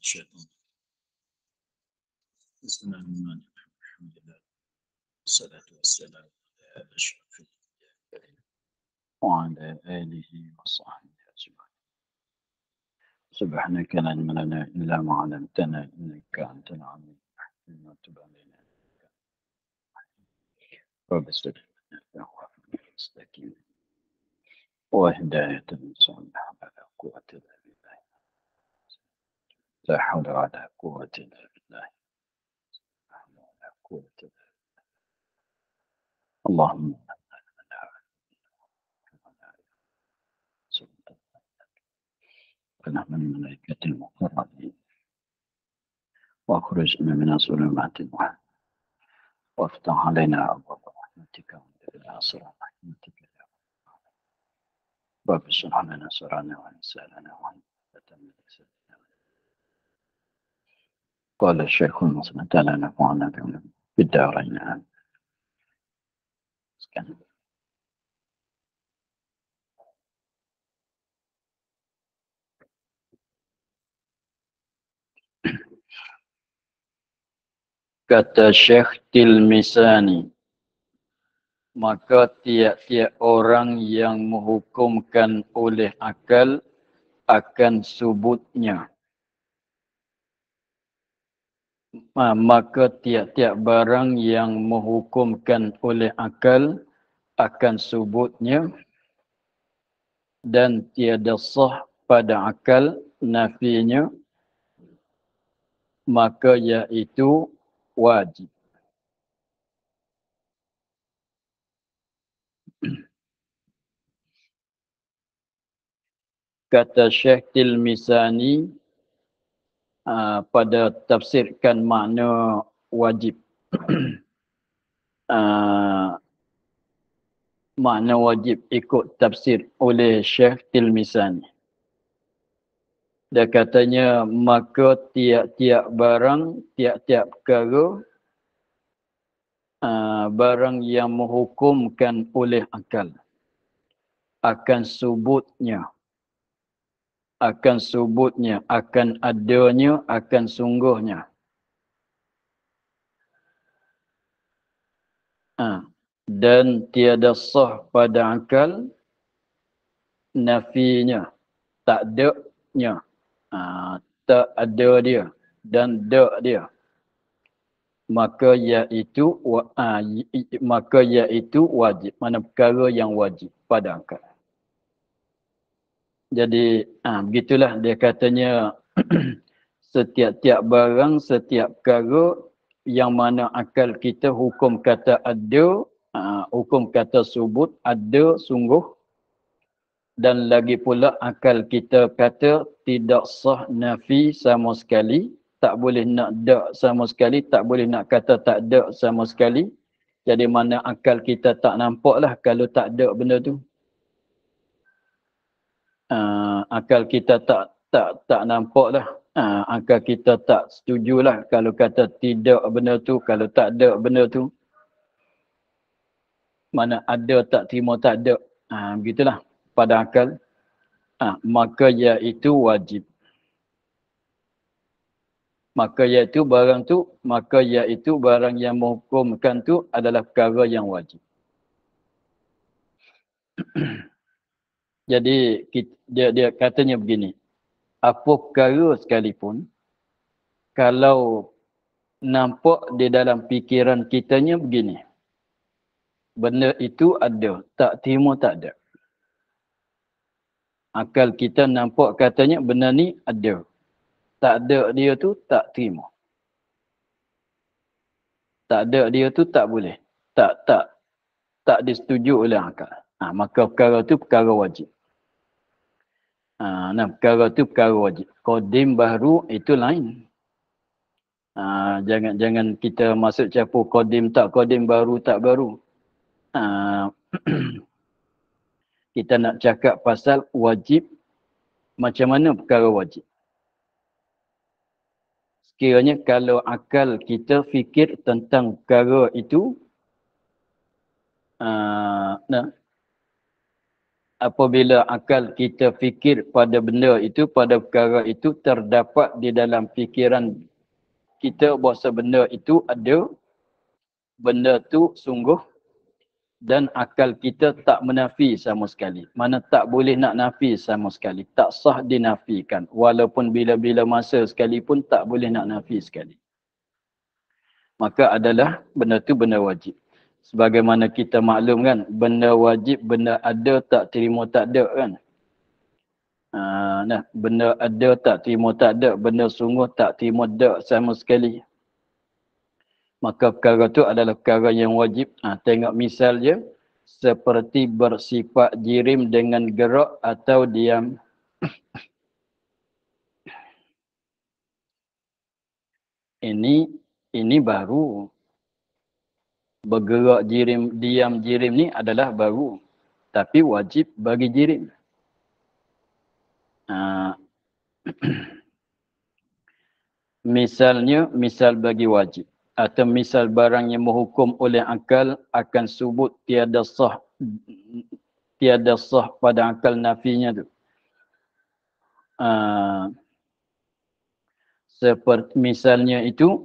الشيطان. بسم الله الرحمن الرحيم. الحمد لله والصلاة والسلام على أشرف الأنبياء وعلى آله وصحبه أجمعين. سبحانك لا علم لنا إلا ما علمتنا إنك أنت العليم الحكيم. وتب علينا رب اشرح لنا مستقيم وهداية صالحة ولا قوة إلا بالله. لا حول ولا قوة إلا بالله. اللهم ونحن الملائكة المقربين واخرجنا من الظلمات الوهم وافتح علينا أبواب رحمتك وانزلنا صراط رحمتك يا رب. اشرح لنا صدرنا ويسر لنا وتم لساننا. قال الشيخ المسلم تعالى نفعنا في الدارين آمين. Kata Syekh Tilmisani, maka tiap-tiap orang yang menghukumkan oleh akal akan subutnya. Maka tiap-tiap barang yang menghukumkan oleh akal akan subutnya dan tiada sah pada akal nafinya, maka iaitu wajib. Kata Syekh Tilmisani pada tafsirkan makna wajib. Makna wajib ikut tafsir oleh Syekh Tilmisani. Dia katanya, maka tiap-tiap barang, tiap-tiap perkara, barang yang menghukumkan oleh akal akan subutnya, akan adanya, akan sungguhnya. Dan tiada sah pada akal nafinya, tak adanya, tak ada dia dan dak dia, maka iaitu wajib. Mana perkara yang wajib pada akal. Jadi begitulah dia katanya. Setiap-tiap barang, setiap perkara yang mana akal kita hukum kata ada, hukum kata subut, ada sungguh, dan lagi pula akal kita kata tidak sah nafi sama sekali, tak boleh nak dak sama sekali, tak boleh nak kata tak dak sama sekali. Jadi mana akal kita tak nampaklah kalau tak ada benda tu. Akal kita tak nampaklah. Akal kita tak setujulah kalau kata tidak benda tu, kalau tak ada benda tu. Mana ada tak terima tak ada. Begitulah pada akal. Maka iaitu wajib. Maka iaitu barang yang menghukumkan tu adalah perkara yang wajib. Jadi dia katanya begini. Apa perkara sekalipun, kalau nampak di dalam fikiran kitanya begini, benda itu ada, tak terima tak ada. Akal kita nampak katanya benda ni ada, tak ada dia tu tak terima. Tak ada dia tu tak boleh, tak disetujui oleh akal. Maka perkara tu perkara wajib. Perkara tu perkara wajib. Qadim baru itu lain. Jangan kita masuk campur qadim tak qadim, baru tak baru. Kita nak cakap pasal wajib, macam mana perkara wajib. Sekiranya kalau akal kita fikir tentang perkara itu, apabila akal kita fikir pada benda itu, pada perkara itu, terdapat di dalam fikiran kita bahawa benda itu ada, benda tu sungguh, dan akal kita tak menafi sama sekali. Mana tak boleh nak nafi sama sekali. Tak sah dinafikan. Walaupun bila-bila masa sekalipun tak boleh nak nafi sekali. Maka adalah benda tu benda wajib. Sebagaimana kita maklum kan, benda wajib, benda ada tak terima tak ada kan. Nah, benda ada tak terima tak ada, benda sungguh tak terima tak sama sekali. Maka perkara tu adalah perkara yang wajib. Tengok misal je, seperti bersifat jirim dengan gerak atau diam. Ini baru. Bergerak jirim, diam jirim ni adalah baru. Tapi wajib bagi jirim. Misalnya, misal bagi wajib. Atau misal barang yang menghukum oleh akal akan subut tiada sah pada akal nafinya tu. Seperti misalnya itu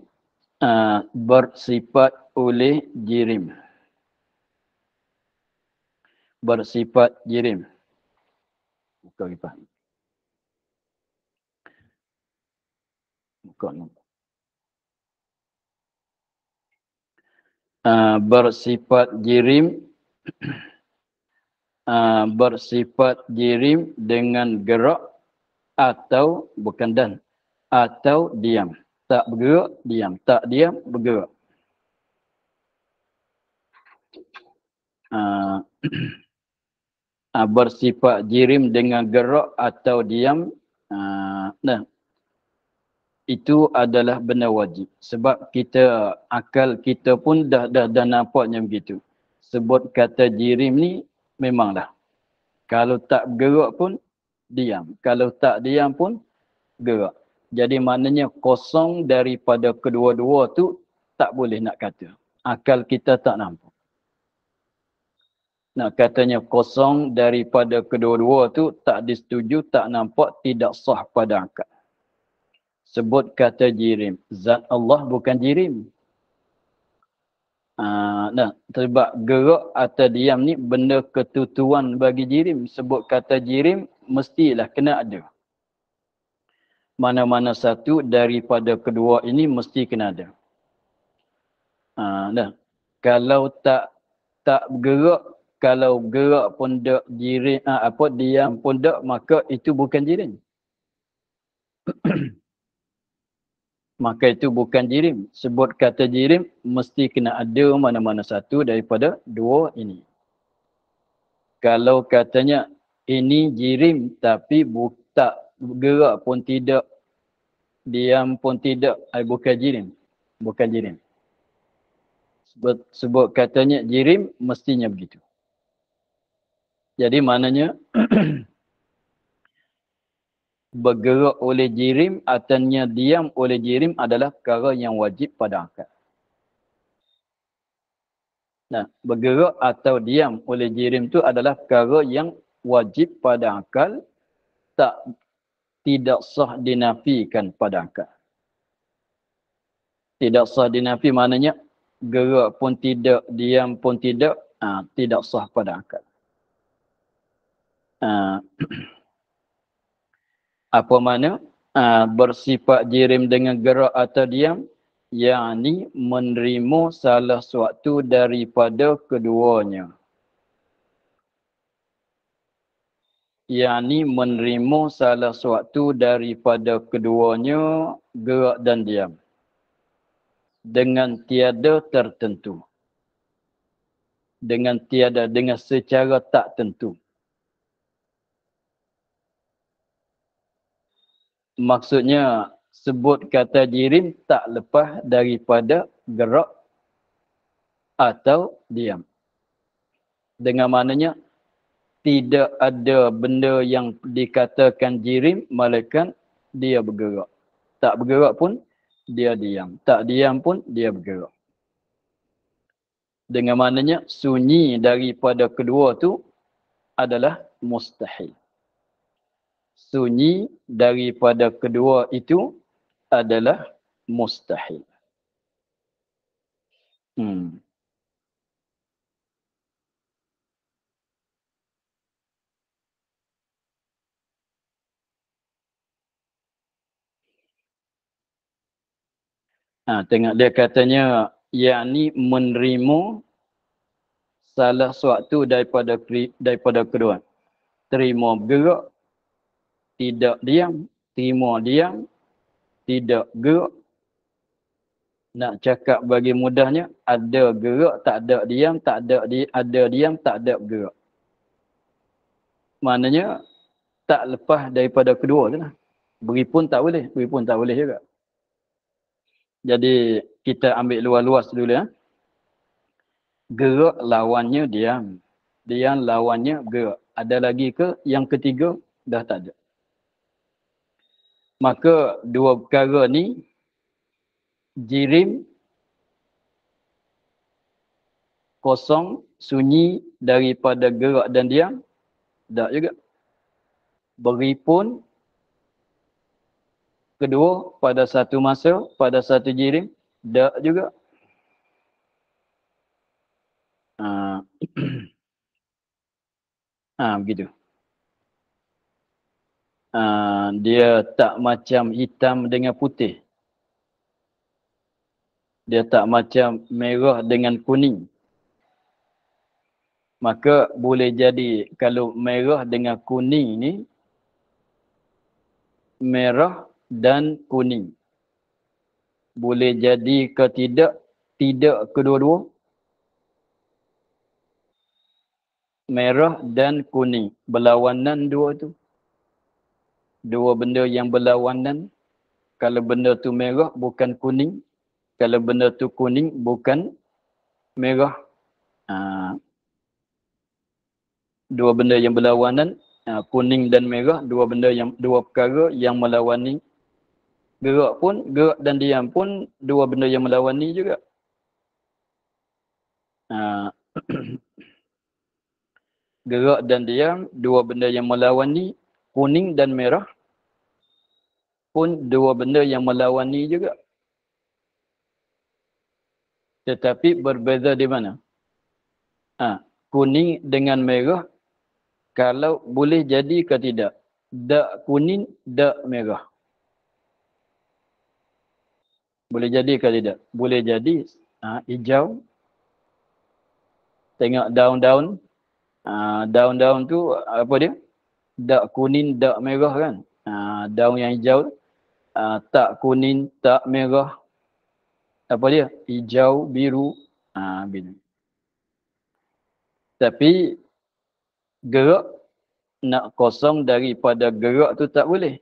bersifat oleh jirim. Bersifat jirim. Buka kipas. Buka nampak. Bersifat jirim. Bersifat jirim dengan gerak atau bukan dan atau diam. Tak bergerak, diam. Tak diam, bergerak. Bersifat jirim dengan gerak atau diam. Itu adalah benda wajib. Sebab kita, akal kita pun dah nampaknya begitu. Sebut kata jirim ni, memanglah. Kalau tak bergerak pun, diam. Kalau tak diam pun, gerak. Jadi maknanya kosong daripada kedua-dua tu, tak boleh nak kata. Akal kita tak nampak. Nak katanya kosong daripada kedua-dua tu, tak disetujui, tak nampak, tidak sah pada akal. Sebut kata jirim. Zat Allah bukan jirim. Sebab gerak atau diam ni benda ketutuan bagi jirim. Sebut kata jirim, mestilah kena ada. Mana-mana satu daripada kedua ini mesti kena ada. Kalau tak bergerak, kalau gerak pun tak jirim, diam pun tak, maka itu bukan jirim. Maka itu bukan jirim. Sebut kata jirim, mesti kena ada mana-mana satu daripada dua ini. Kalau katanya ini jirim tapi tak bergerak pun tidak, diam pun tidak, bukan jirim. Bukan jirim. Sebut katanya jirim, mestinya begitu. Jadi maknanya bergerak oleh jirim atau diam oleh jirim adalah perkara yang wajib pada akal. Bergerak atau diam oleh jirim itu adalah perkara yang wajib pada akal, tidak sah dinafikan pada akal. Tidak sah dinafi maknanya gerak pun tidak, diam pun tidak, tidak sah pada akal. Apa makna? Bersifat jirim dengan gerak atau diam, yakni menerima salah suatu daripada keduanya. Yakni menerima salah suatu daripada keduanya, gerak dan diam. Dengan tiada tertentu. Dengan secara tak tentu. Maksudnya, sebut kata jirim tak lepas daripada gerak atau diam. Dengan maknanya, tidak ada benda yang dikatakan jirim, melainkan dia bergerak. Tak bergerak pun, dia diam. Tak diam pun, dia bergerak. Dengan maknanya, sunyi daripada kedua tu, adalah mustahil. Sunyi daripada kedua itu adalah mustahil. Tengok dia katanya, yakni menerima salah suatu daripada kedua. Terima gerak, tidak diam. Terima diam, tidak gerak. Nak cakap bagi mudahnya, ada gerak, tak ada diam, ada diam, tak ada gerak. Maknanya, tak lepas daripada kedua tu lah. Beri pun tak boleh juga. Jadi, kita ambil luas-luas dulu ya. Gerak lawannya diam. Diam lawannya gerak. Ada lagi ke yang ketiga? Dah tak ada. Maka dua perkara ni jirim, kosong, sunyi daripada gerak dan diam, tak juga. Beri pun kedua pada satu masa, pada satu jirim, tak juga. Begitu. Dia tak macam hitam dengan putih. Dia tak macam merah dengan kuning. Maka boleh jadi kalau merah dengan kuning ni, merah dan kuning. Boleh jadi ke tidak? Tidak kedua-dua. Merah dan kuning. Berlawanan dua tu. Dua benda yang berlawanan. Kalau benda tu merah bukan kuning. Kalau benda tu kuning bukan merah. Dua benda yang berlawanan, kuning dan merah, dua perkara yang melawani. Gerak dan diam pun dua benda yang melawani juga. Gerak dan diam, dua benda yang melawani. Kuning dan merah pun dua benda yang melawani juga. Tetapi berbeza di mana? Kuning dengan merah, kalau boleh jadi ke tidak? Tak kuning, tak merah. Boleh jadi ke tidak? Boleh jadi. Hijau. Tengok daun-daun. Daun-daun tu apa dia? Tak kuning, tak merah kan? Daun yang hijau. Tak kuning, tak merah. Apa dia? Hijau, biru. Biru. Tapi gerak nak kosong daripada gerak tu tak boleh.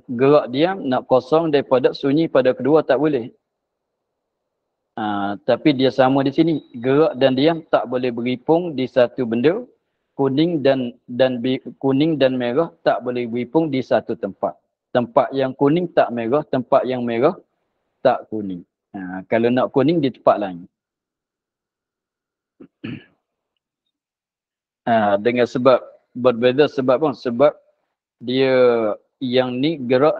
Gerak diam nak kosong daripada sunyi pada kedua tak boleh. Tapi dia sama di sini. Gerak dan diam tak boleh beripung di satu benda. Kuning dan merah tak boleh beripung di satu tempat. Tempat yang kuning tak merah, tempat yang merah tak kuning. Kalau nak kuning di tempat lain. Dengan sebab berbeza sebab dia yang ni gerak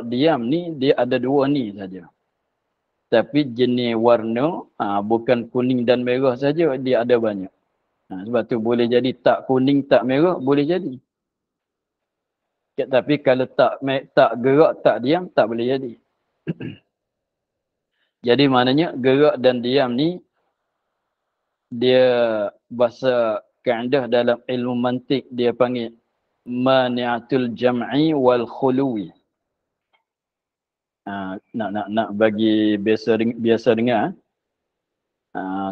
diam ni dia ada dua ni saja. Tapi jenis warna bukan kuning dan merah saja, dia ada banyak. Sebab tu boleh jadi tak kuning tak merah boleh jadi. Tapi kalau tak gerak tak diam tak boleh jadi. Jadi maknanya gerak dan diam ni dia bahasa kaedah dalam ilmu mantik dia panggil mani'atul jam'i wal khuluwi. Nak bagi biasa dengar.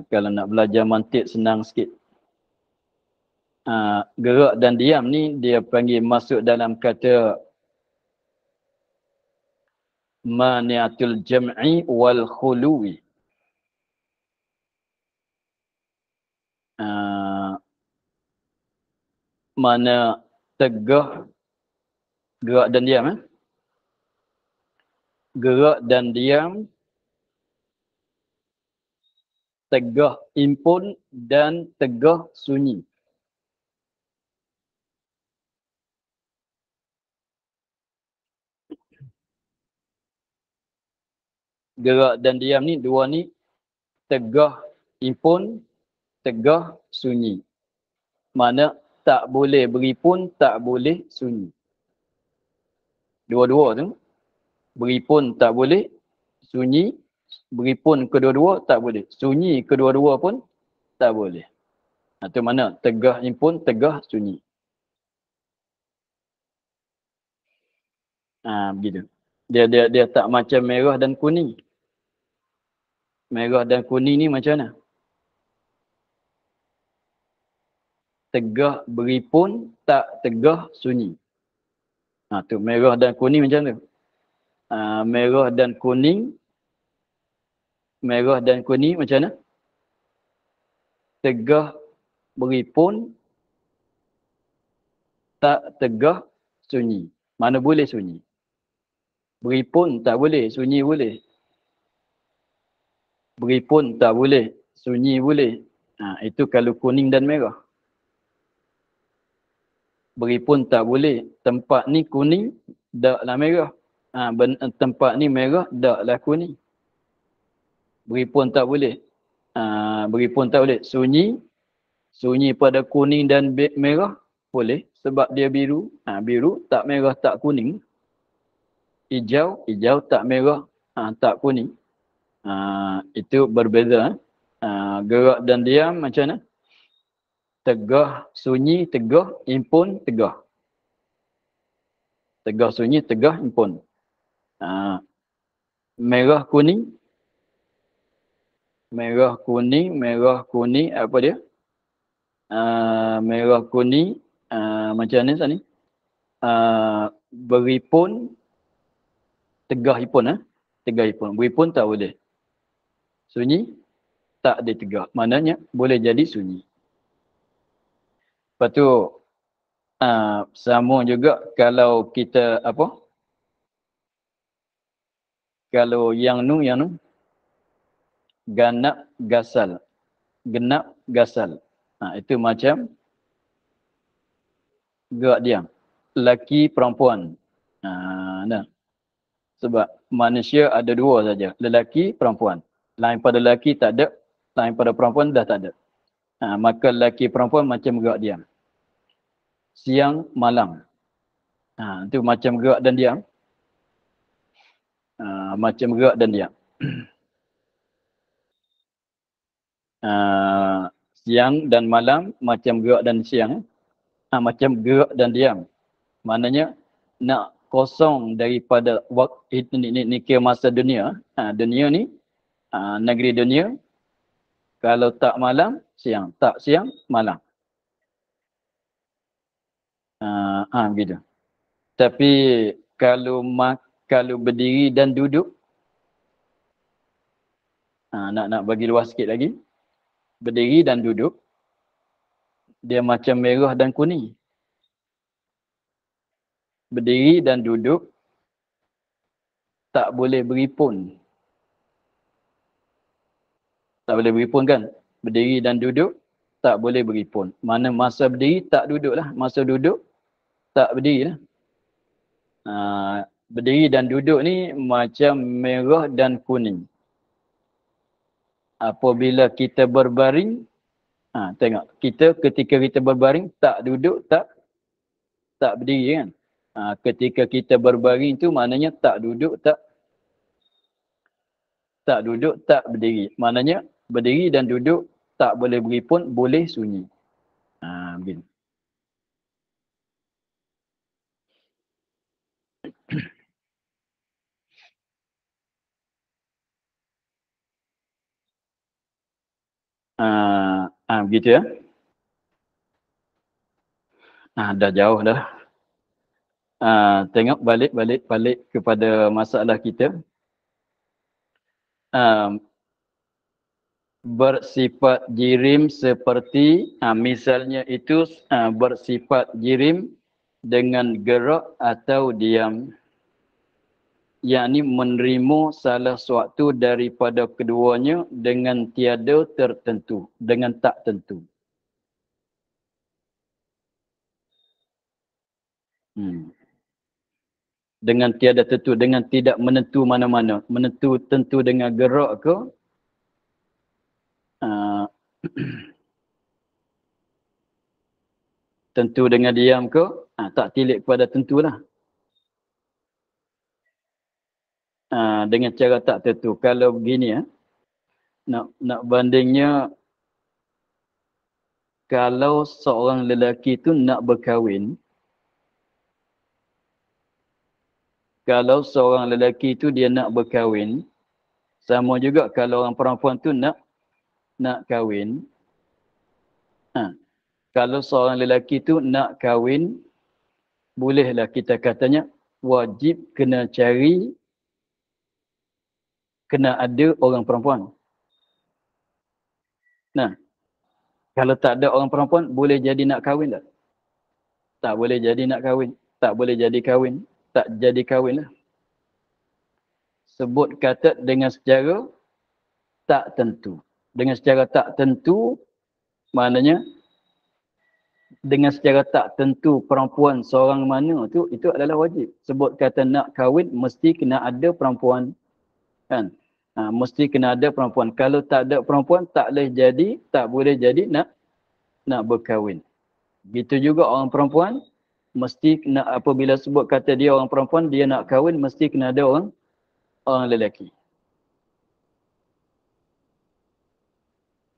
Kalau nak belajar mantik senang sikit. Gerak dan diam ni dia panggil masuk dalam kata mani'atul jam'i wal khuluwi. Mana tegah gerak dan diam. Gerak dan diam tegah impun dan tegah sunyi. Gerak dan diam ni, dua ni tegah impun, tegah sunyi. Mana tak boleh beripun, tak boleh sunyi. Dua-dua tu. Beripun tak boleh, sunyi. Beripun kedua-dua tak boleh. Sunyi kedua-dua pun tak boleh. Itu mana tegah impun, tegah sunyi. Begitu. Dia tak macam merah dan kuning. Merah dan kuning ni macam mana? Tegah beripun, tak tegah sunyi. Tu merah dan kuning macam tu. Merah dan kuning macam mana? Tegah beripun, tak tegah sunyi. Mana boleh sunyi? Beripun tak boleh, sunyi boleh. Beripun tak boleh, sunyi boleh. Itu kalau kuning dan merah. Beripun tak boleh, tempat ni kuning, taklah merah. Tempat ni merah, taklah kuning. Beripun tak boleh. Beripun tak boleh. Sunyi pada kuning dan merah boleh sebab dia biru. Biru tak merah tak kuning. Hijau tak merah tak kuning. Itu berbeza. Gerak dan diam macam mana? Tegah sunyi, tegah impun, tegah. Tegah sunyi, tegah impun. Merah kuning. Merah kuning apa dia? Merah kuning macam ni tadi. Beripun, tegah ipun. Tegah ipun. Beripun tak boleh. Sunyi tak ditegak. Maknanya boleh jadi sunyi. Lepas tu sama juga kalau kita apa? Kalau yang nu ganap gasal. Genap gasal. Itu macam gerak diam. Lelaki perempuan. Nah. Sebab manusia ada dua saja. Lelaki, perempuan. Lain pada lelaki tak ada. Lain pada perempuan dah tak ada. Maka lelaki perempuan macam gerak diam. Siang, malam. Itu macam gerak dan diam. Macam gerak dan diam. Siang dan malam macam gerak dan siang. Macam gerak dan diam. Maknanya nak kosong daripada waktu ni kira masa dunia. Dunia ni negeri dunia. Kalau tak malam, siang. Tak siang, malam. Begitu. Tapi kalau berdiri dan duduk, nak bagi luas sikit lagi. Berdiri dan duduk, dia macam merah dan kuning. Berdiri dan duduk, tak boleh beripun. Tak boleh beripun kan? Berdiri dan duduk, tak boleh beripun. Mana masa berdiri, tak duduk lah. Masa duduk, tak berdiri lah. Berdiri dan duduk ni macam merah dan kuning. Apabila kita berbaring, tengok, ketika kita berbaring, tak duduk, tak berdiri kan. Ketika kita berbaring tu maknanya tak duduk, tak berdiri. Maknanya berdiri dan duduk tak boleh beripun, boleh sunyi. Begini. Begitu ya. Dah jauh dah. Tengok balik kepada masalah kita. Bersifat jirim seperti misalnya itu bersifat jirim dengan gerak atau diam. yakni menerima salah suatu daripada keduanya dengan tiada tertentu, dengan tak tentu. Dengan tiada tentu, dengan tidak menentu mana-mana. Menentu tentu dengan gerak ke, tentu dengan diam ke, tak tilik kepada tentulah. Dengan cara tak tentu. Kalau begini nak bandingnya, kalau seorang lelaki tu nak berkahwin, kalau seorang lelaki tu dia nak berkahwin, sama juga kalau orang perempuan tu nak kahwin. Kalau seorang lelaki tu nak kahwin, bolehlah kita katanya wajib kena cari, kena ada orang perempuan. Nah, kalau tak ada orang perempuan, boleh jadi nak kahwin tak? Tak boleh jadi nak kahwin. Tak boleh jadi kahwin. Tak jadi kahwin lah. Sebut kata dengan secara tak tentu. Dengan secara tak tentu, maknanya dengan secara tak tentu perempuan seorang mana tu, itu adalah wajib. Sebut kata nak kahwin, mesti kena ada perempuan. Kan? Mesti kena ada perempuan. Kalau tak ada perempuan, tak boleh jadi nak berkahwin. Begitu juga orang perempuan, mesti kena, apabila sebut kata dia orang perempuan, dia nak kahwin, mesti kena ada orang lelaki.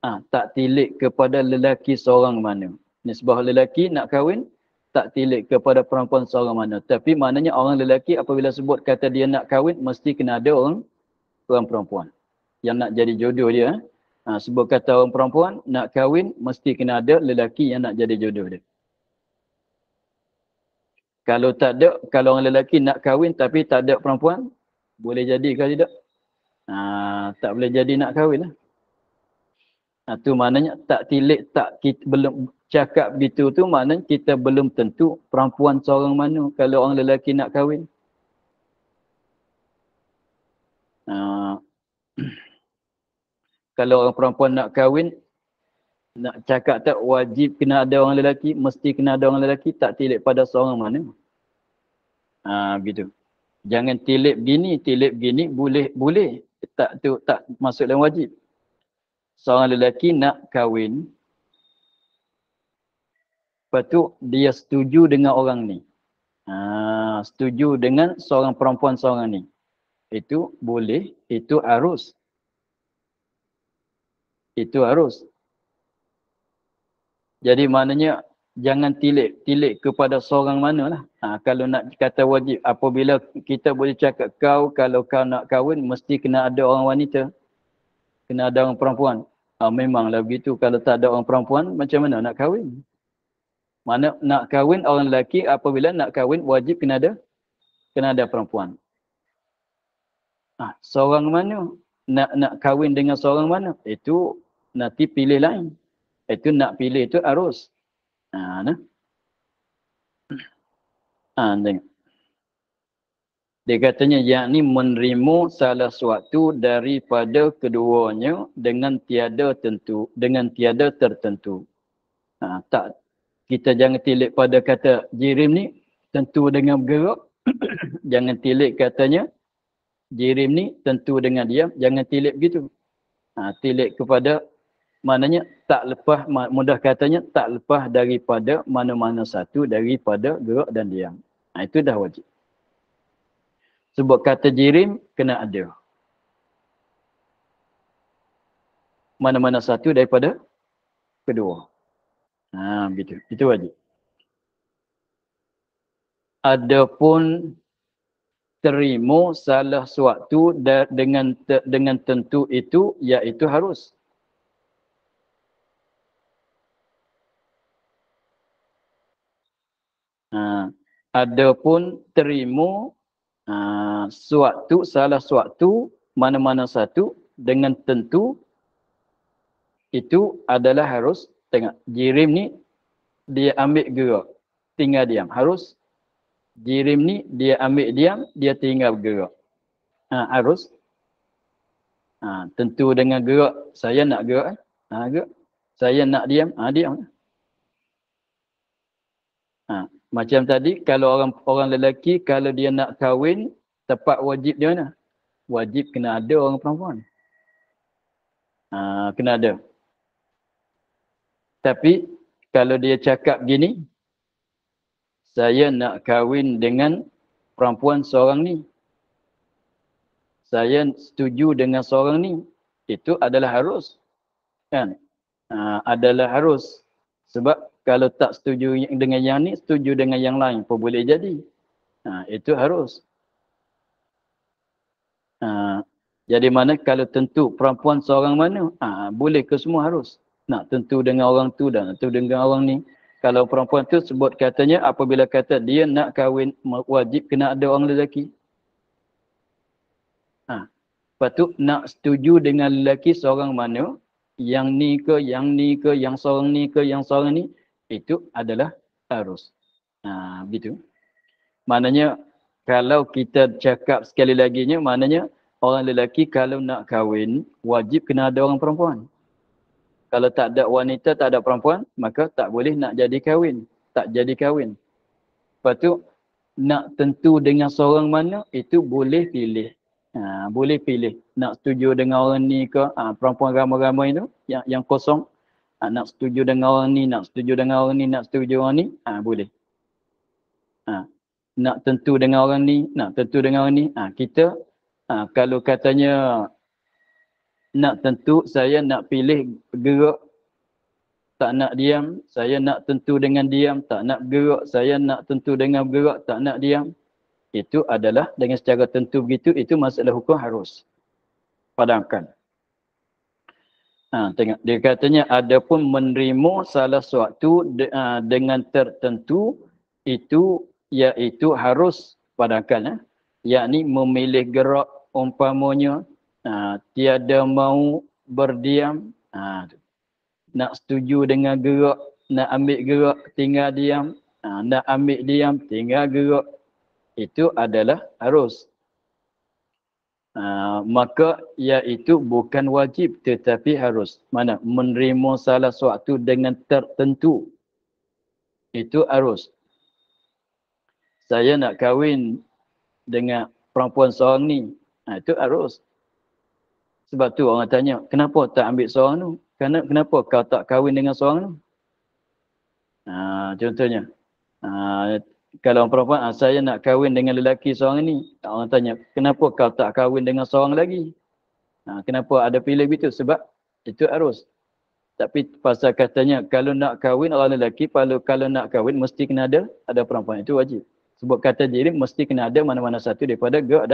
Tak tilik kepada lelaki seorang mana. Nisbah lelaki nak kahwin, tak tilik kepada perempuan seorang mana. Tapi maknanya orang lelaki apabila sebut kata dia nak kahwin, mesti kena ada orang perempuan yang nak jadi jodoh dia. Sebut kata orang perempuan nak kahwin, mesti kena ada lelaki yang nak jadi jodoh dia. Kalau tak ada, kalau orang lelaki nak kahwin tapi tak ada perempuan, boleh jadi ke tidak? Tak boleh jadi nak kahwin lah. Tu maknanya tak tilik, kita belum cakap begitu tu maknanya kita belum tentu perempuan seorang mana kalau orang lelaki nak kahwin. Kalau orang perempuan nak kahwin, nak cakap tak wajib kena ada orang lelaki, mesti kena ada orang lelaki, tak tilik pada seorang mana. Begitu. Jangan tilik begini, boleh. Tak masuk dalam wajib. Seorang lelaki nak kahwin, lepas tu dia setuju dengan orang ni. Setuju dengan seorang perempuan seorang ni. Itu boleh, itu harus. Itu harus. Jadi maknanya jangan tilik kepada seorang mana lah. Kalau nak kata wajib, apabila kita boleh cakap kalau kau nak kahwin, mesti kena ada orang wanita. Kena ada orang perempuan. Memanglah begitu. Kalau tak ada orang perempuan, macam mana nak kahwin? Mana nak kahwin orang lelaki, apabila nak kahwin, wajib kena ada perempuan. Seorang mana? Nak kahwin dengan seorang mana? Itu nanti pilih lain. Itu nak pilih itu harus. Tengok. Dia katanya yakni menerima salah suatu daripada keduanya dengan tiada tertentu. Tak, kita jangan tilik pada kata jirim ni tentu dengan bergerak. Jangan tilik katanya jirim ni tentu dengan diam. Jangan tilik begitu. Tilik kepada maknanya tak lepas, mudah katanya tak lepas daripada mana-mana satu daripada gerak dan diam. Itu dah wajib. Sebab kata jirim kena ada mana-mana satu daripada kedua. Begitu. Itu wajib. Adapun terima salah suatu dengan tentu itu, iaitu harus. Adapun terima salah suatu mana-mana satu dengan tentu itu adalah harus. Tengok, jirim ni dia ambil gerak, tinggal diam, harus. Jirim ni dia ambil diam, dia tinggal gerak. Arus. Tentu dengan gerak. Saya nak gerak. Gerak. Saya nak diam. Diam. Macam tadi, kalau orang lelaki, kalau dia nak kahwin, tepat wajib dia mana? Wajib kena ada orang perempuan. Kena ada. Tapi, kalau dia cakap gini, saya nak kahwin dengan perempuan seorang ni. Saya setuju dengan seorang ni. Itu adalah harus. Kan? Adalah harus. Sebab kalau tak setuju dengan yang ni, setuju dengan yang lain pun boleh jadi. Itu harus. Jadi mana kalau tentu perempuan seorang mana, boleh ke semua harus. Nak tentu dengan orang tu dan tentu dengan orang ni. Kalau perempuan tu sebut katanya apabila kata dia nak kahwin, wajib kena ada orang lelaki. Lepas tu nak setuju dengan lelaki seorang mana, yang ni ke, yang ni ke, yang seorang ni ke, yang seorang ni, itu adalah harus. Begitu. Maknanya kalau kita cakap sekali laginya, maknanya orang lelaki kalau nak kahwin, wajib kena ada orang perempuan. Kalau tak ada wanita, tak ada perempuan, maka tak boleh nak jadi kahwin. Tak jadi kahwin. Lepas tu, nak tentu dengan seorang mana, itu boleh pilih. Boleh pilih. Nak setuju dengan orang ni ke, perempuan ramai-ramai itu, yang kosong. Nak setuju dengan orang ni, nak setuju dengan orang ni, nak setuju orang ni, boleh. Nak tentu dengan orang ni, nak tentu dengan orang ni, kita, kalau katanya, nak tentu, saya nak pilih gerak, tak nak diam. Saya nak tentu dengan diam, tak nak gerak. Saya nak tentu dengan gerak, tak nak diam. Itu adalah dengan secara tentu begitu, itu masalah hukum harus. Padamkan. Tengok, dia katanya, adapun menerima salah sesuatu dengan tertentu, itu iaitu harus padamkan. Yakni memilih gerak umpamanya, tiada mau berdiam, nak setuju dengan gerak, nak ambil gerak, tinggal diam, nak ambil diam, tinggal gerak, itu adalah harus. Maka iaitu bukan wajib tetapi harus. Mana? Menerima salah sesuatu dengan tertentu, itu harus. Saya nak kahwin dengan perempuan seorang ni, itu harus. Sebab tu orang tanya, kenapa tak ambil seorang tu? Kenapa kau tak kahwin dengan seorang tu? Contohnya, kalau perempuan, saya nak kahwin dengan lelaki seorang ni. Orang tanya, kenapa kau tak kahwin dengan seorang lagi? Kenapa ada pilih begitu? Sebab itu harus. Tapi pasal katanya, kalau nak kahwin orang lelaki, kalau nak kahwin mesti kena ada perempuan. Itu wajib. Sebab kata diri mesti kena ada mana-mana satu daripada gerak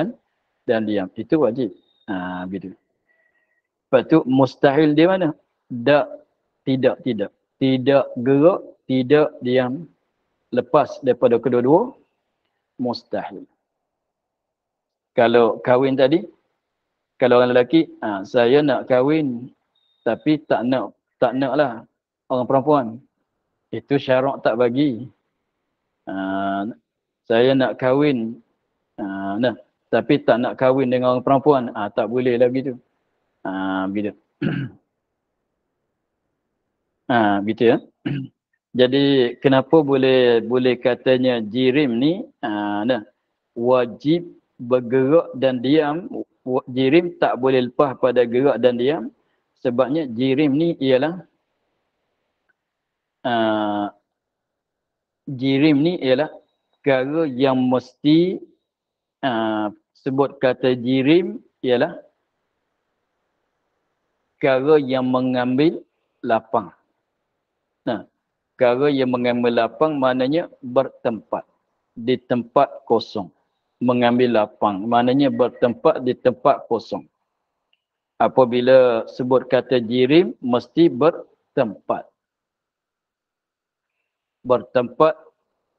dan diam. Itu wajib. Begitu. Lepas tu mustahil di mana? Tidak. Tidak gerak, tidak diam. Lepas daripada kedua-dua, mustahil. Kalau kahwin tadi, kalau orang lelaki, saya nak kahwin tapi tak nak lah orang perempuan. Itu syarak tak bagi. Saya nak kahwin, tapi tak nak kahwin dengan orang perempuan, tak boleh lah begitu. Begitu. Begitu ya. Jadi kenapa boleh katanya jirim ni wajib bergerak dan diam. Jirim tak boleh lepas pada gerak dan diam. Sebabnya jirim ni ialah perkara yang mesti sebut kata jirim ialah perkara yang mengambil lapang. Perkara yang mengambil lapang maknanya bertempat di tempat kosong. Mengambil lapang maknanya bertempat di tempat kosong. Apabila sebut kata jirim mesti bertempat. Bertempat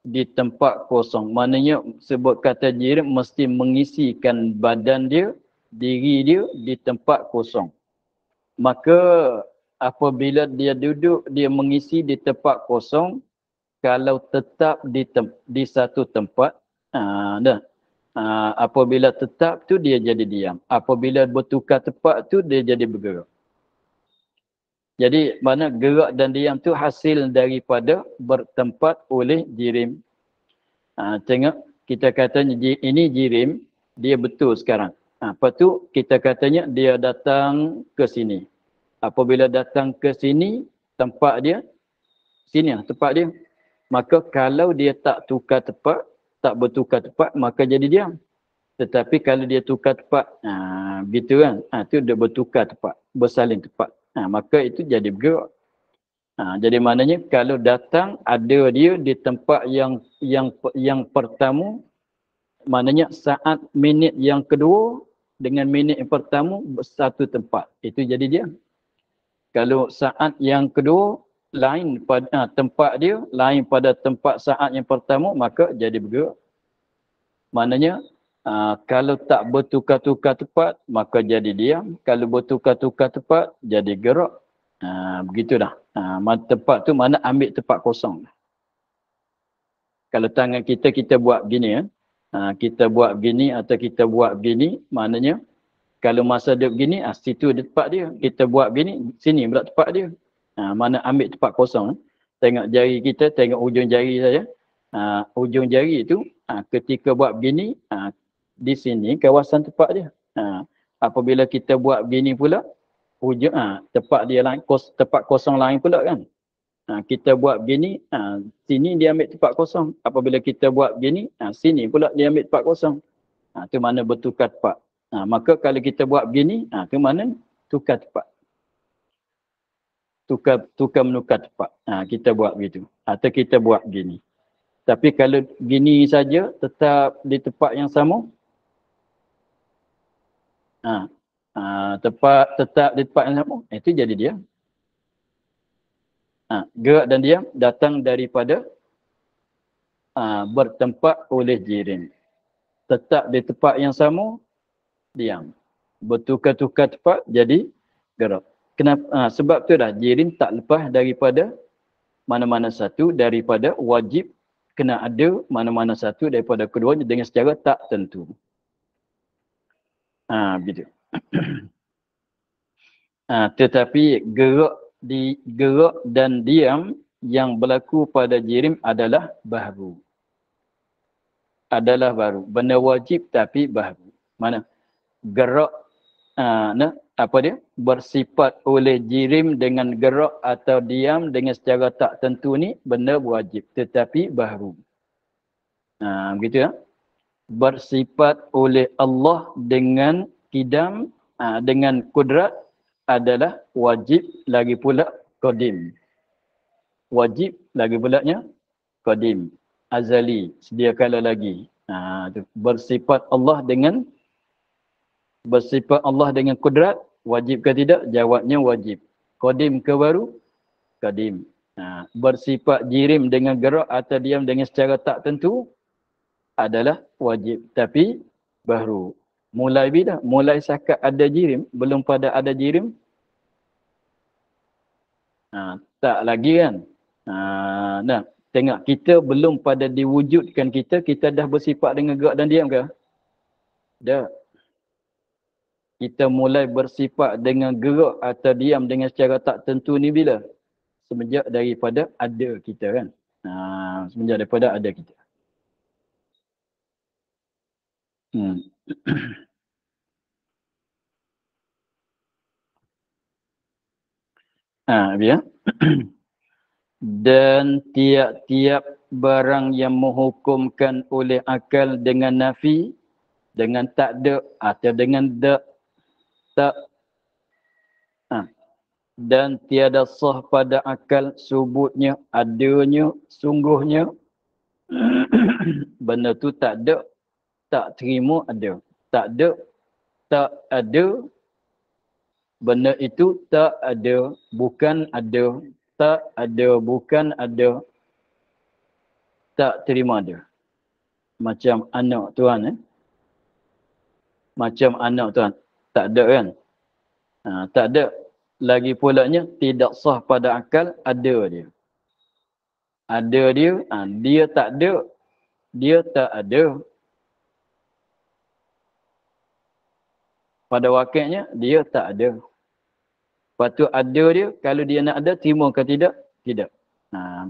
di tempat kosong. Maknanya sebut kata jirim mesti mengisikan badan dia, diri dia di tempat kosong. Maka apabila dia duduk, dia mengisi di tempat kosong, kalau tetap di satu tempat, Apabila tetap tu dia jadi diam. Apabila bertukar tempat tu dia jadi bergerak. Jadi mana gerak dan diam tu hasil daripada bertempat oleh jirim. Tengok kita katanya ini jirim, dia betul sekarang. Lepas tu kita katanya dia datang ke sini. Apabila datang ke sini, tempat dia, sini lah tempat dia. Maka kalau dia tak tukar tempat, tak bertukar tempat, maka jadi diam. Tetapi kalau dia tukar tempat, gitu kan, tu dia bertukar tempat, bersalin tempat. Maka itu jadi bergerak. Jadi maknanya kalau datang ada dia di tempat yang pertama, maknanya saat minit yang kedua dengan minit yang pertama satu tempat. Itu jadi dia. Kalau saat yang kedua lain pada tempat dia, lain pada tempat saat yang pertama, maka jadi bergerak. Maknanya kalau tak bertukar-tukar tempat, maka jadi diam. Kalau bertukar-tukar tempat, jadi gerak. Begitulah. Tempat tu mana ambil tempat kosong. Kalau tangan kita buat begini ya. Kita buat begini atau kita buat begini, maknanya kalau masa dia begini, situ dia tempat dia. Kita buat begini, sini pula tempat dia. Mana ambil tempat kosong. Tengok jari kita, tengok ujung jari saja. Ujung jari itu ketika buat begini, di sini kawasan tempat dia. Apabila kita buat begini pula, ujung tempat dia lain, tempat kosong lain pula kan. Kita buat begini, sini dia ambil tempat kosong. Apabila kita buat begini, sini pula dia ambil tempat kosong. Itu mana bertukar tempat. Maka kalau kita buat begini, itu mana tukar tempat. Tukar menukar tempat. Kita buat begitu. Atau kita buat begini. Tapi kalau gini saja, tetap di tempat yang sama. Tetap di tempat yang sama. Itu jadi dia. Gerak dan diam datang daripada bertempat oleh jirim. Tetap di tempat yang sama, diam. Bertukar-tukar tempat, jadi gerak. Kenapa? Sebab tu dah jirim tak lepas daripada mana-mana satu, daripada wajib kena ada mana-mana satu daripada keduanya dengan secara tak tentu. Begitu. Tetapi gerak dan diam yang berlaku pada jirim adalah baharu. Adalah baru. Benda wajib tapi baharu. Mana? Gerak bersifat oleh jirim dengan gerak atau diam dengan secara tak tentu ni benda wajib tetapi baharu. Begitu ya. Bersifat oleh Allah dengan kidam, dengan kudrat adalah wajib lagi pula qadim. Wajib lagi pula nya qadim, azali, sedia kala lagi. Bersifat Allah dengan kudrat, wajib ke tidak? Jawabnya wajib. Qadim ke baru? Qadim. Bersifat jirim dengan gerak atau diam dengan secara tak tentu adalah wajib. Tapi baru. Mulai bila? Mulai sakat ada jirim. Belum pada ada jirim. Tak lagi kan? Tengok kita belum pada diwujudkan kita dah bersifat dengan gerak dan diam ke? Dah. Kita mulai bersifat dengan gerak atau diam dengan secara tak tentu ni bila? Semenjak daripada ada kita kan? Semenjak daripada ada kita. Ya. Dan tiap-tiap barang yang menghukumkan oleh akal dengan nafi, dengan tak ada atau dengan tak, dan tiada sah pada akal subutnya, adanya, sungguhnya, benda tu tak ada, tak terima ada. Tak ada, tak ada, benda itu tak ada, bukan ada, tak ada, bukan ada, tak terima ada. Macam anak Tuhan. Macam anak Tuhan. Tak ada kan? Tak ada. Lagi pulanya tidak sah pada akal, ada dia. Ada dia, dia tak ada, dia tak ada. pada wakilnya dia tak ada. Patut ada dia, kalau dia nak ada, terima ke tidak? Tidak.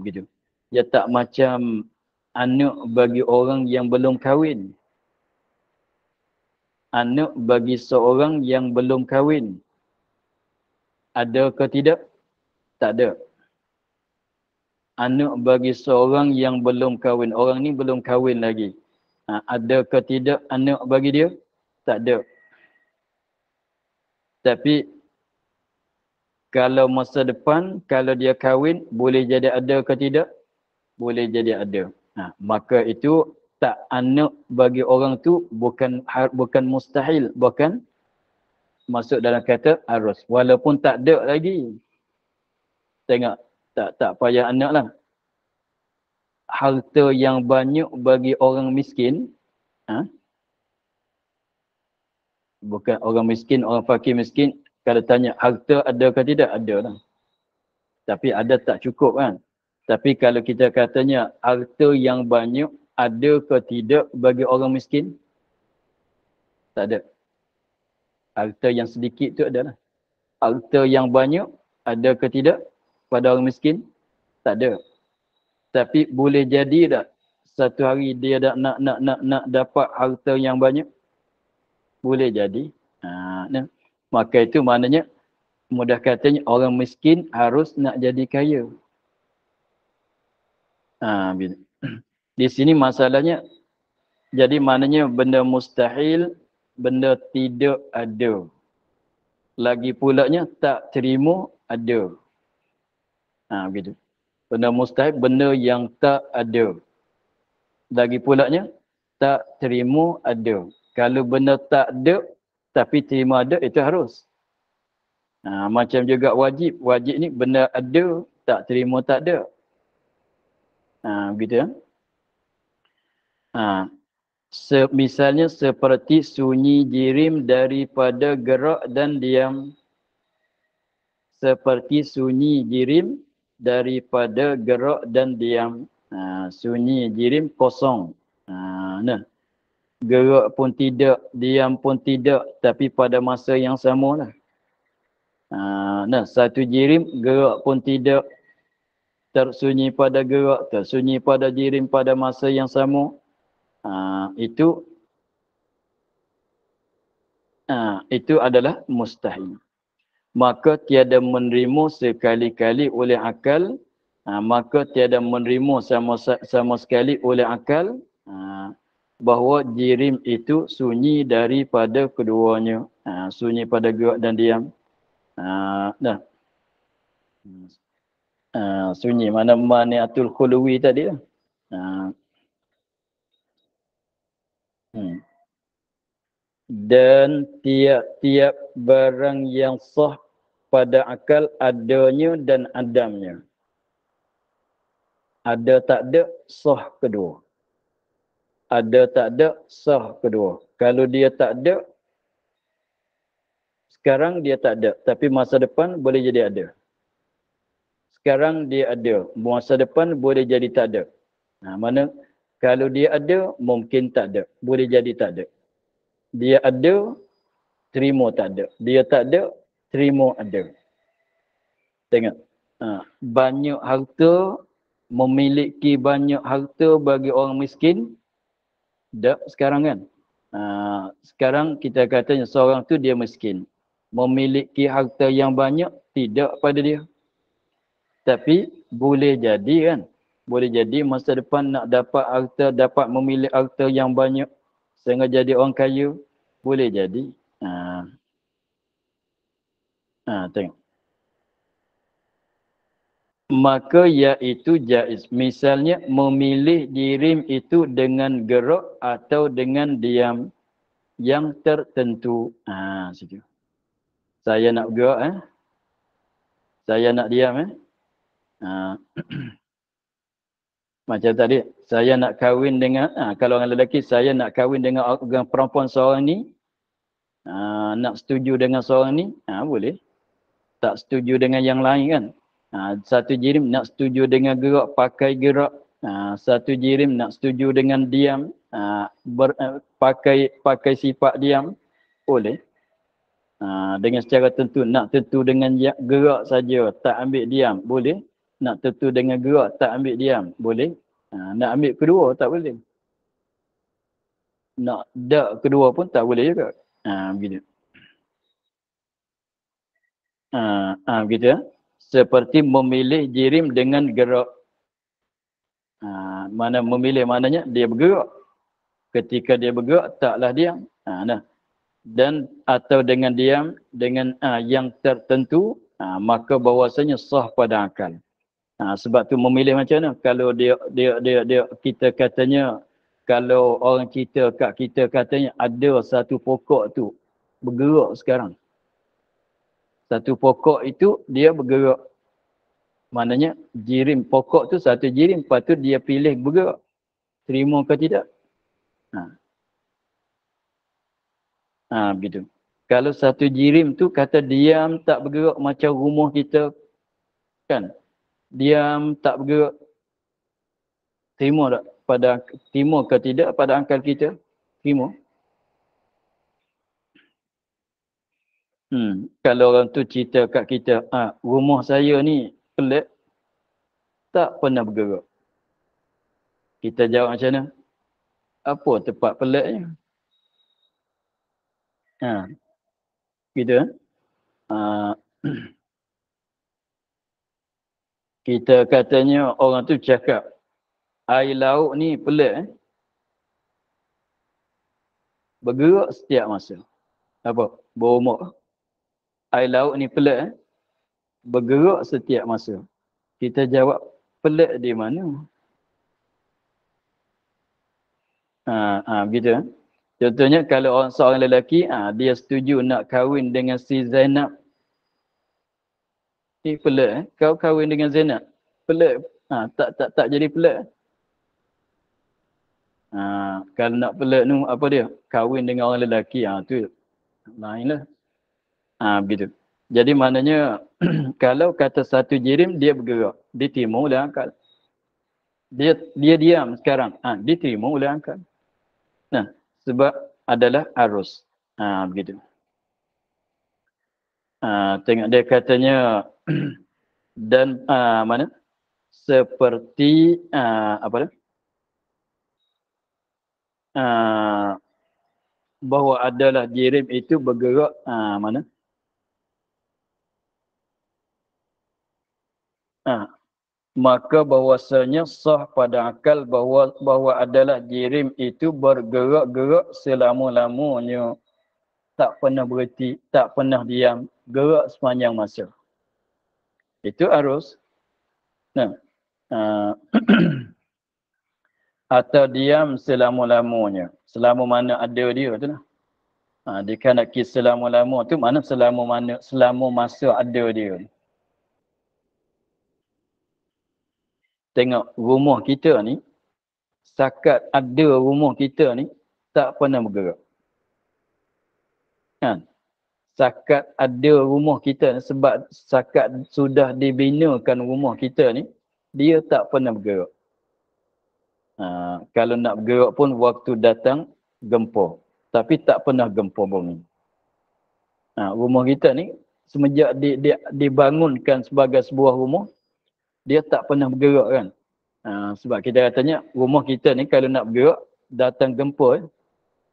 Begitu. Dia tak macam anak bagi orang yang belum kahwin. Anak bagi seorang yang belum kahwin. Ada ke tidak? Tak ada. Anak bagi seorang yang belum kahwin. Orang ni belum kahwin lagi. Ada ke tidak anak bagi dia? Tak ada. Tapi kalau masa depan, kalau dia kahwin, boleh jadi ada ke tidak? Boleh jadi ada. Maka itu tak anak bagi orang tu bukan mustahil, bukan masuk dalam kata harus. Walaupun tak ada lagi. Tengok, tak payah anak lah. Harta yang banyak bagi orang miskin, bukan orang miskin, orang fakir miskin, kalau tanya harta ada ke tidak? Ada lah. Tapi ada tak cukup kan? Tapi kalau kita katanya harta yang banyak ada ke tidak bagi orang miskin? Tak ada. Harta yang sedikit tu adalah. Harta yang banyak ada ke tidak pada orang miskin? Tak ada. Tapi boleh jadi tak satu hari dia dah nak dapat harta yang banyak? Boleh jadi. Maka itu maknanya mudah katanya orang miskin harus nak jadi kaya. Di sini masalahnya, jadi maknanya benda mustahil, benda tidak ada. Lagi pulanya tak terima ada. Begitu. Benda mustahil, benda yang tak ada. Lagi pulanya tak terima ada. Kalau benda tak ada, tapi terima ada, itu harus. Macam juga wajib. Wajib ni benda ada, tak terima tak ada. Begitu ya. Misalnya seperti sunyi jirim daripada gerak dan diam. Seperti sunyi jirim daripada gerak dan diam. Sunyi jirim kosong. Gerak pun tidak, diam pun tidak, tapi pada masa yang sama lah. Satu jirim gerak pun tidak, tersunyi pada gerak, tersunyi pada jirim pada masa yang sama. Itu adalah mustahil. Maka tiada menerima sekali-kali oleh akal, maka tiada menerima sama sekali oleh akal bahawa jirim itu sunyi daripada keduanya. Sunyi pada gerak dan diam. Sunyi mana maniatul khuluwi tadi lah. Dan tiap-tiap barang yang sah pada akal adanya dan adamnya. Ada tak ada, sah kedua. Ada tak ada, sah kedua. Kalau dia tak ada, sekarang dia tak ada. Tapi masa depan boleh jadi ada. Sekarang dia ada. Masa depan boleh jadi tak ada. Mana kalau dia ada, mungkin tak ada. Boleh jadi tak ada. Dia ada, terima tak ada. Dia tak ada, terima ada. Tengok. Banyak harta, memiliki banyak harta bagi orang miskin. Tak sekarang kan. Sekarang kita katanya seorang tu dia miskin. Memiliki harta yang banyak, tidak pada dia. Tapi boleh jadi kan. Boleh jadi masa depan nak dapat harta, dapat memiliki harta yang banyak. Sehingga jadi orang kaya. Boleh jadi. Tengok. Maka iaitu jaiz. Misalnya memilih jirim itu dengan gerak atau dengan diam yang tertentu. Situ. Saya nak gerak Saya nak diam Macam tadi, saya nak kahwin dengan kalau orang lelaki, saya nak kahwin dengan perempuan seorang ni. Nak setuju dengan seorang ni, boleh. Tak setuju dengan yang lain kan. Satu jirim nak setuju dengan gerak, pakai gerak. Satu jirim nak setuju dengan diam, pakai sifat diam. Boleh. Dengan secara tentu, nak tentu dengan gerak saja, tak ambil diam, boleh. Nak tentu dengan gerak, tak ambil diam, boleh. Nak ambil kedua, tak boleh. Nak dak kedua pun tak boleh juga. Begitu. Begitu ya. Seperti memilih jirim dengan gerak. Mana memilih maknanya dia bergerak. Ketika dia bergerak, taklah diam. Dan atau dengan diam, dengan yang tertentu, maka bahawasanya sah pada akal. Sebab tu memilih macam mana? Kalau dia kita katanya, kalau orang cerita kat kita katanya ada satu pokok tu bergerak sekarang. Satu pokok itu dia bergerak. Maknanya jirim pokok tu satu jirim, lepas tu dia pilih bergerak. Terima ke tidak? Begitu. Kalau satu jirim tu kata diam tak bergerak macam rumah kita kan. Diam tak bergerak. Terima tak? Terima ke tidak pada akal kita? Terima. Kalau orang tu cerita kat kita, rumah saya ni pelik, tak pernah bergerak. Kita jawab macam mana? Apa tempat peliknya? Gitu. Kita katanya orang tu cakap, air laut ni pelik. Bergerak setiap masa. Apa? Berumur. Air laut ni pelik. Bergerak setiap masa. Kita jawab, pelik di mana? Begitu. Contohnya kalau seorang lelaki, dia setuju nak kahwin dengan si Zainab. Pelik. Kau kahwin dengan Zainab. Pelik. Tak jadi pelik. Kalau nak pelik tu apa dia? Kahwin dengan orang lelaki. Tu lainlah. Begitu. Jadi maknanya kalau kata satu jirim dia bergerak, diterima oleh akal. Dia diam sekarang, diterima oleh akal. Sebab adalah arus. Begitu. Tengok dia katanya dan mana? Seperti apa dia? Bahawa adalah jirim itu bergerak mana? Maka bahawasanya sah pada akal bahawa adalah jirim itu bergerak-gerak selama-lamanya. Tak pernah berhenti, tak pernah diam, gerak sepanjang masa. Itu arus. Atau diam selama-lamanya. Selama mana ada dia tu lah. Dia kan nak kis selama-lama tu mana selama masa ada dia. Tengok rumah kita ni, setakat ada rumah kita ni, tak pernah bergerak. Kan? Setakat ada rumah kita ni, sebab setakat sudah dibinakan rumah kita ni, dia tak pernah bergerak. Kalau nak bergerak pun waktu datang gempa. Tapi tak pernah gempa bumi. Rumah kita ni, semenjak dibangunkan sebagai sebuah rumah, dia tak pernah bergerak kan. Sebab kita katanya rumah kita ni kalau nak bergerak datang gempa,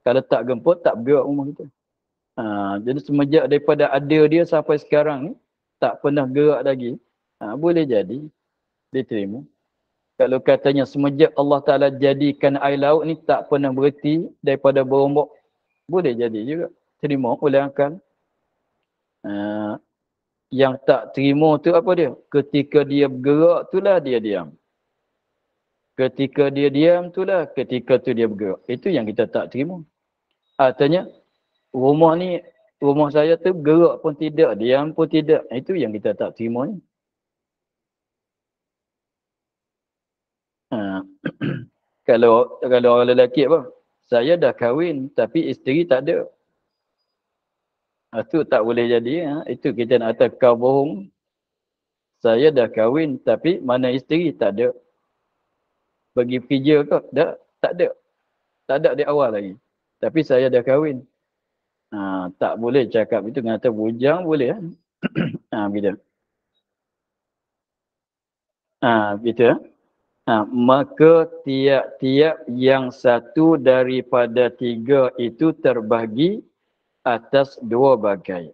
kalau tak gempa tak bergerak rumah kita. Jadi semenjak daripada ada dia sampai sekarang ni tak pernah gerak lagi. Boleh jadi diterima. Kalau katanya semenjak Allah Taala jadikan air laut ni tak pernah berhenti daripada berombak, boleh jadi juga terima oleh akal. Yang tak terima tu apa dia? Ketika dia bergerak itulah dia diam. Ketika dia diam itulah ketika tu dia bergerak. Itu yang kita tak terima. Artinya rumah saya tu gerak pun tidak, diam pun tidak. Itu yang kita tak terima ni. Kalau orang lelaki apa? Saya dah kahwin tapi isteri tak ada. Itu tak boleh jadi. Itu kita nak kata kau bohong. Saya dah kahwin tapi mana isteri tak ada. Pergi kerja ke? Tak ada. Tak ada di awal lagi. Tapi saya dah kahwin. Tak boleh cakap itu dengan kata bujang boleh. Begitu. Begitu. Maka tiap-tiap yang satu daripada tiga itu terbagi atas dua bagai.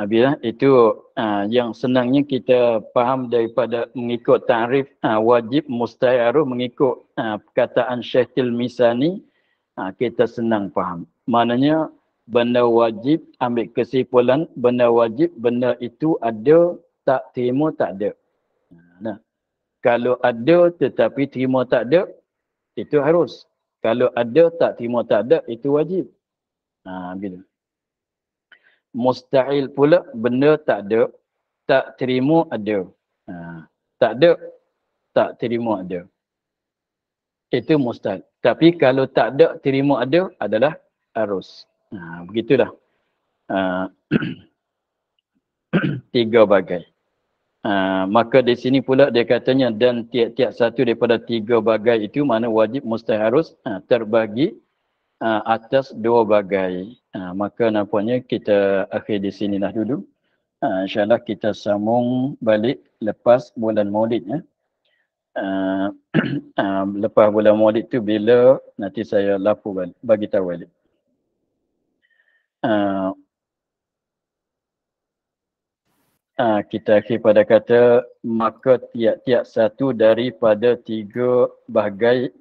Bila itu yang senangnya kita faham daripada mengikut ta'rif wajib mustahil aruh mengikut perkataan Syekh Tilmisani, kita senang faham. Maknanya benda wajib, ambil kesimpulan benda wajib, benda itu ada, tak terima tak ada. Nah, kalau ada tetapi terima tak ada, itu harus. Kalau ada tak terima tak ada, itu wajib. Gitu. Mustahil pula benda tak ada, tak terima ada. Tak ada, tak terima ada. Itu mustahil. Tapi kalau tak ada, terima ada adalah harus. Begitulah. Tiga bagai. Maka di sini pula dia katanya dan tiap-tiap satu daripada tiga bagai itu mana wajib mustahil harus terbagi atas dua bagai. Maka nampaknya kita akhir di sinilah dulu. InsyaAllah kita sambung balik lepas bulan Maulid. Lepas bulan Maulid tu bila nanti saya lapor balik, bagi tahu balik. Kita akhir pada kata maka tiap-tiap satu daripada tiga bagai.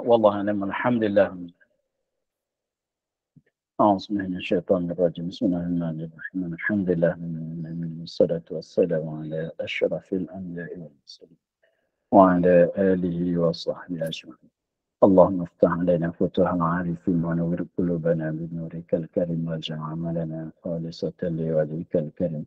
Wallahualam, alhamdulillah. Bismillahirrahmanirrahim. Bismillahirrahmanirrahim. Alhamdulillah. Wassalatu wassalamu ala asyrafil anbiya'i wal mursalin wa ala alihi wa sahbihi ajma'in. اللهم افتح علينا فتوح العارفين ونور قلوبنا بنورك الكريم واجعل عملنا خالصة لوجهك الكريم.